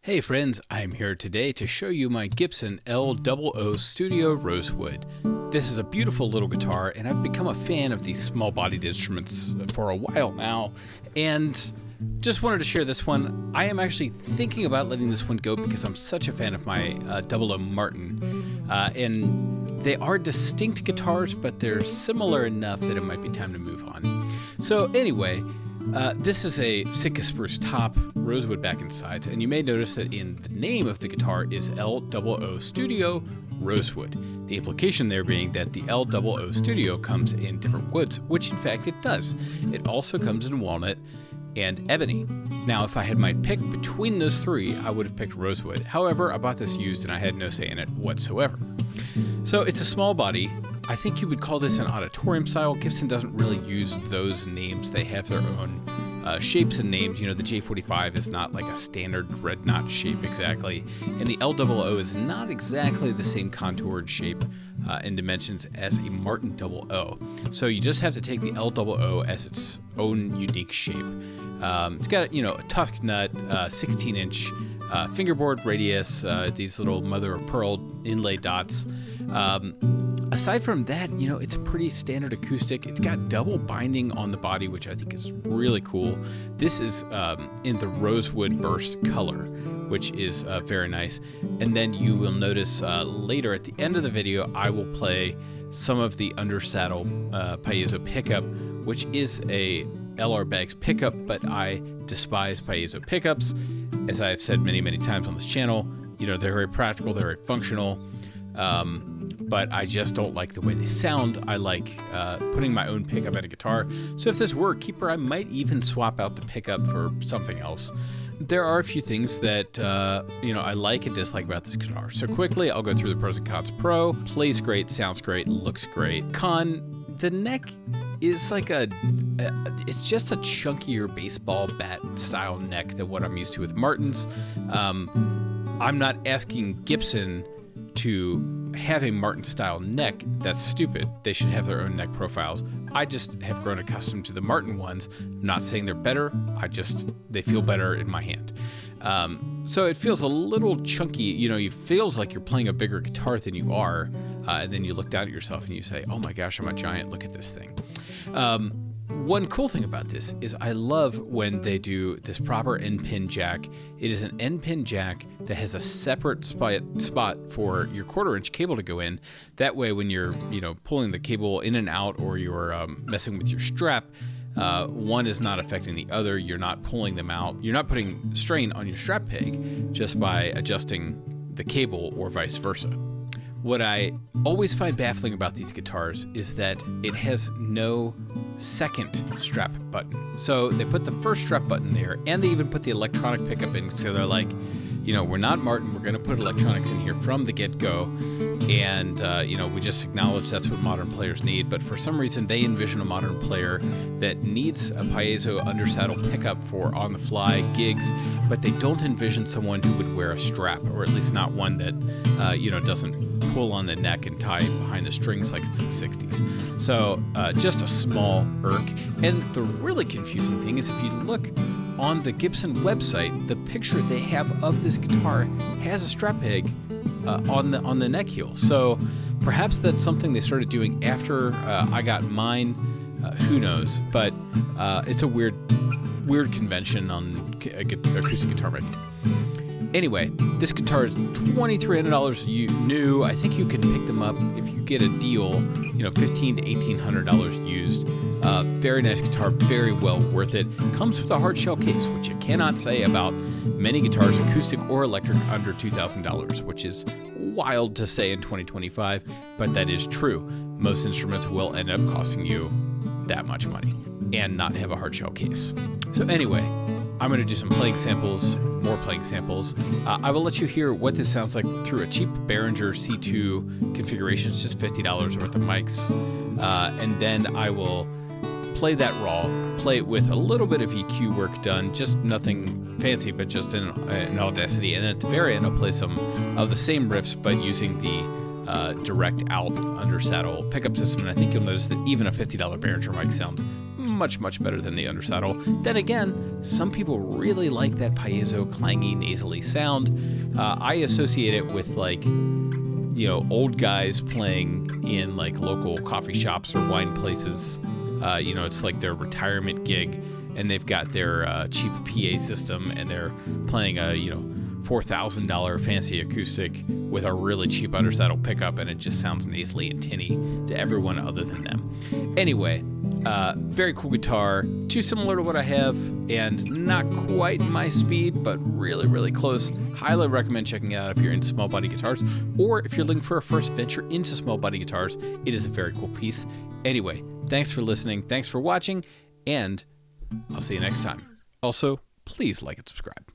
Hey friends, I'm here today to show you my Gibson L-00 Studio Rosewood. This is a beautiful little guitar, and I've become a fan of these small-bodied instruments for a while now, and just wanted to share this one. I am actually thinking about letting this one go because I'm such a fan of my 00 Martin, and they are distinct guitars, but they're similar enough that it might be time to move on. So anyway, this is a Sitka spruce top, rosewood back and sides, and you may notice that in the name of the guitar is L-00 Studio Rosewood. The implication there being that the L-00 Studio comes in different woods, which in fact it does. It also comes in walnut and ebony. Now, if I had my pick between those three, I would have picked rosewood. However, I bought this used and I had no say in it whatsoever. So it's a small body. I think you would call this an auditorium style. Gibson doesn't really use those names. They have their own shapes and names. You know, the J45 is not like a standard red knot shape exactly, and the L-00 is not exactly the same contoured shape and dimensions as a Martin 00. So you just have to take the L-00 as its own unique shape. It's got, you know, a tusk nut, 16-inch fingerboard radius, these little mother of pearl inlay dots. Aside from that, you know, it's a pretty standard acoustic. It's got double binding on the body, which I think is really cool. This is in the Rosewood Burst color, which is very nice. And then you will notice later at the end of the video, I will play some of the undersaddle Piezo pickup, which is a LR Baggs pickup, but I despise Piezo pickups. As I've said many, many times on this channel, you know, they're very practical, they're very functional. But I just don't like the way they sound. I like putting my own pickup at a guitar. So if this were a keeper, I might even swap out the pickup for something else. There are a few things that you know, I like and dislike about this guitar. So quickly, I'll go through the pros and cons. Pro, plays great, sounds great, looks great. Con, the neck is like it's just a chunkier baseball bat style neck than what I'm used to with Martins. I'm not asking Gibson to have a Martin style neck. That's stupid. They should have their own neck profiles. I just have grown accustomed to the Martin ones. I'm not saying they're better. They feel better in my hand. So it feels a little chunky. You know, it feels like you're playing a bigger guitar than you are. And then you look down at yourself and you say, oh my gosh, I'm a giant. Look at this thing. One cool thing about this is I love when they do this proper N-pin jack. It is an N-pin jack that has a separate spot for your 1/4-inch cable to go in. That way, when you're, you know, pulling the cable in and out, or you're messing with your strap, one is not affecting the other. You're not pulling them out. You're not putting strain on your strap peg just by adjusting the cable, or vice versa. What I always find baffling about these guitars is that it has no second strap button. So they put the first strap button there, and they even put the electronic pickup in. So they're like, you know, we're not Martin, we're going to put electronics in here from the get-go. And, you know, we just acknowledge that's what modern players need. But for some reason, they envision a modern player that needs a Piezo undersaddle pickup for on-the-fly gigs, but they don't envision someone who would wear a strap, or at least not one that, you know, doesn't pull on the neck and tie behind the strings like it's the 60s. So just a small irk. And the really confusing thing is, if you look on the Gibson website, the picture they have of this guitar has a strap peg on the neck heel. So perhaps that's something they started doing after I got mine. Who knows? But it's a weird convention on acoustic guitar making. Anyway, this guitar is $2,300 new. I think you can pick them up if you get a deal, you know, $1,500 to $1,800 used. Very nice guitar, very well worth it. Comes with a hard shell case, which you cannot say about many guitars, acoustic or electric, under $2,000, which is wild to say in 2025, but that is true. Most instruments will end up costing you that much money and not have a hard shell case. So anyway, I'm going to do some playing samples, more playing samples. I will let you hear what this sounds like through a cheap Behringer C-2 configuration. It's just $50 worth of mics. And then I will play that raw, play it with a little bit of EQ work done, just nothing fancy, but just in Audacity. And then at the very end, I'll play some of the same riffs, but using the direct out undersaddle pickup system. And I think you'll notice that even a $50 Behringer mic sounds much, much better than the undersaddle. Then again, some people really like that piezo clangy nasally sound. I associate it with like, you know, old guys playing in like local coffee shops or wine places. You know, it's like their retirement gig, and they've got their cheap PA system, and they're playing a, you know, $4,000 fancy acoustic with a really cheap undersaddle pickup, and it just sounds nasally and tinny to everyone other than them. Anyway, very cool guitar, too similar to what I have, and not quite my speed, but really, really close. Highly recommend checking it out if you're into small body guitars, or if you're looking for a first venture into small body guitars. It is a very cool piece. Anyway, thanks for listening, thanks for watching, and I'll see you next time. Also, please like and subscribe.